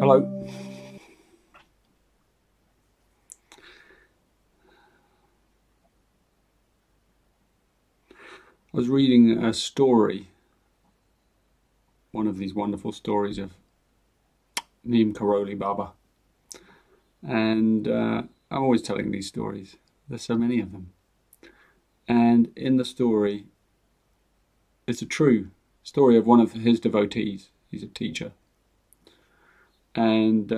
Hello. I was reading a story, one of these wonderful stories of Neem Karoli Baba, and I'm always telling these stories. There's so many of them, and in the story, it's a true story of one of his devotees. He's a teacher, and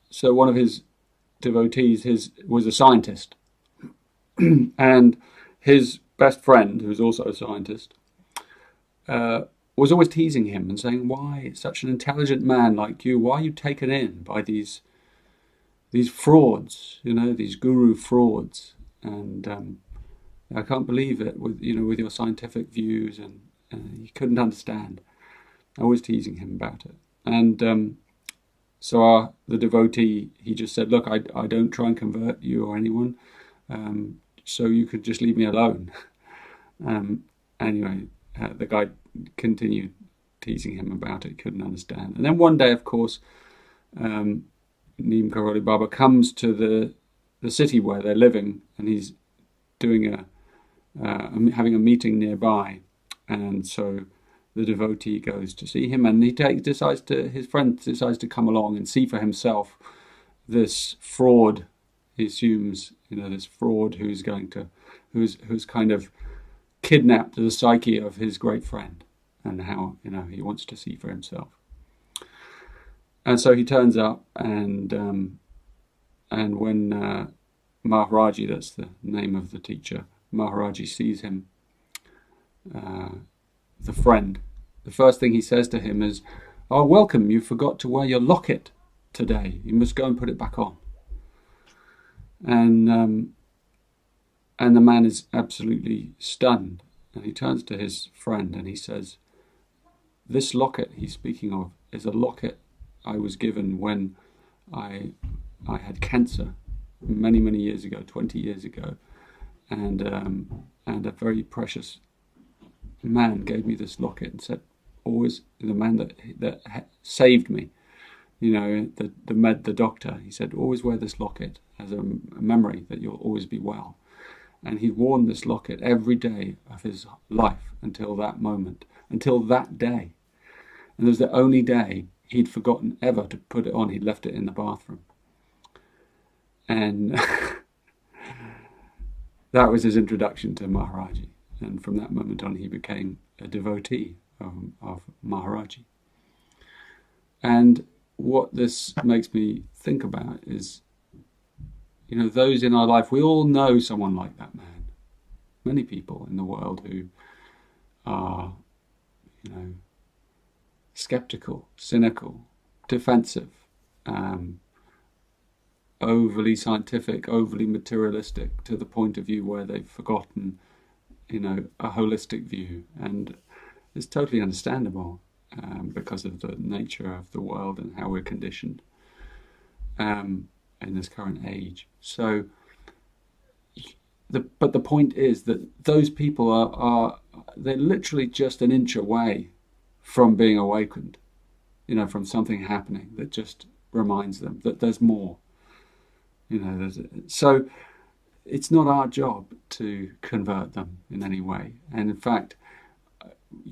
so one of his devotees was a scientist, and his best friend, who was also a scientist, was always teasing him and saying, "Why, such an intelligent man like you, why are you taken in by these frauds, these guru frauds? And I can't believe it with your scientific views." And he couldn't understand. Always teasing him about it. And so the devotee, he just said, "Look, I don't try and convert you or anyone, so you could just leave me alone." Anyway, the guy continued teasing him about it, couldn't understand. And then one day, of course, Neem Karoli Baba comes to the city where they're living, and he's doing having a meeting nearby. And so the devotee goes to see him, and his friend decides to come along and see for himself this fraud. He assumes, this fraud who's kind of kidnapped the psyche of his great friend, and how he wants to see for himself. And so he turns up, and when Maharaji, that's the name of the teacher, Maharaji sees him, the friend, the first thing he says to him is, "Oh, welcome, you forgot to wear your locket today. You must go and put it back on." And the man is absolutely stunned, and he turns to his friend and he says, "This locket he's speaking of is a locket I was given when I had cancer many, many years ago, 20 years ago, and a very precious man gave me this locket and said, always, the man that saved me, the doctor, he said, always wear this locket as a memory that you'll always be well." And he'd worn this locket every day of his life until that moment, until that day. And it was the only day he'd forgotten ever to put it on. He'd left it in the bathroom. And that was his introduction to Maharaji. And from that moment on, he became a devotee of Maharaji. And what this makes me think about is, those in our life, we all know someone like that man. Many people in the world who are, skeptical, cynical, defensive, overly scientific, overly materialistic, to the point of view where they've forgotten, a holistic view. And it's totally understandable because of the nature of the world and how we're conditioned in this current age. So, but the point is that those people they're literally just an inch away from being awakened, from something happening that just reminds them that there's more. So it's not our job to convert them in any way. And in fact,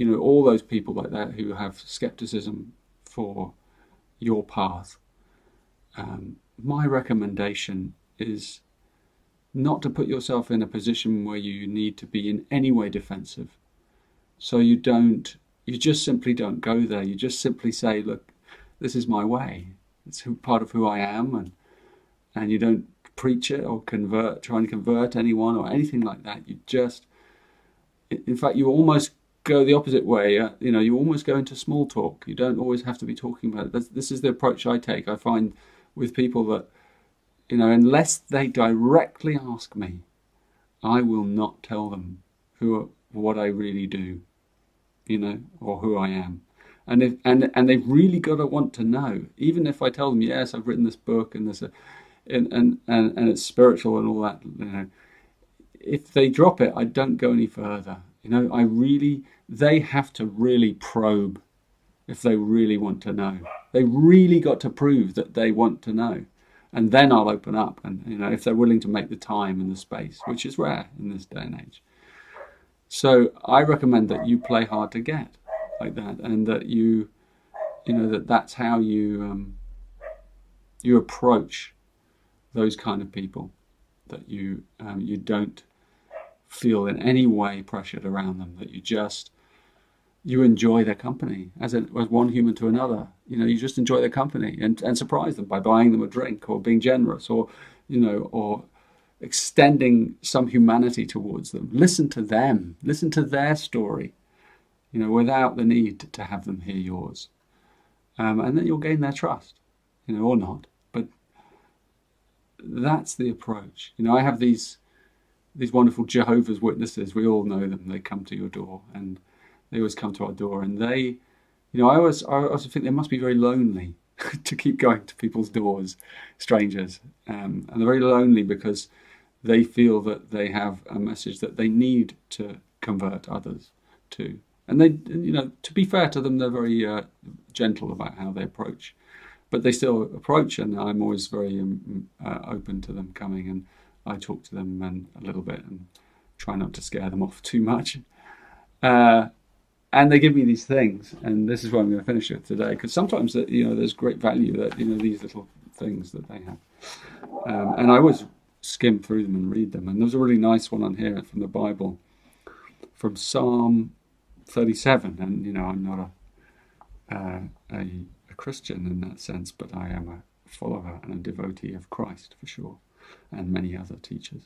all those people like that who have skepticism for your path, my recommendation is not to put yourself in a position where you need to be in any way defensive. So you just simply don't go there. You just simply say, "Look, this is my way. It's part of who I am," and you don't preach it or try and convert anyone or anything like that. You just, in fact, you almost go the opposite way. You almost go into small talk. You don't always have to be talking about it. This is the approach I take. I find with people that, unless they directly ask me, I will not tell them what I really do, or who I am. And they've really got to want to know. Even if I tell them, yes, I've written this book and and it's spiritual and all that, if they drop it, I don't go any further. They have to really probe if they really want to know. They really got to prove that they want to know. And then I'll open up, and if they're willing to make the time and the space, which is rare in this day and age. So I recommend that you play hard to get like that, and that that's how you approach those kind of people, that you don't feel in any way pressured around them, that you enjoy their company as one human to another. You just enjoy their company and surprise them by buying them a drink, or being generous, or extending some humanity towards them. Listen to them, listen to their story, without the need to have them hear yours. And then you'll gain their trust, or not. But that's the approach. I have these wonderful Jehovah's Witnesses. We all know them. They come to your door, and they always come to our door. And they, I also think they must be very lonely to keep going to people's doors, strangers. And they're very lonely because they feel that they have a message that they need to convert others to. And they, to be fair to them, they're very gentle about how they approach. But they still approach, and I'm always very open to them coming, and I talk to them a little bit and try not to scare them off too much. And they give me these things, and this is what I'm going to finish with today, because sometimes there's great value that these little things that they have, and I always skim through them and read them. And there's a really nice one on here from the Bible, from Psalm 37. And I'm not a Christian in that sense, but I am a follower and a devotee of Christ for sure, and many other teachers.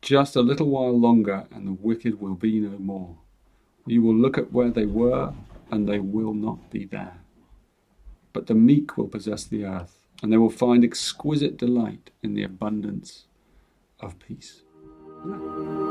Just a little while longer, and the wicked will be no more. You will look at where they were, and they will not be there. But the meek will possess the earth, and they will find exquisite delight in the abundance of peace. Yeah.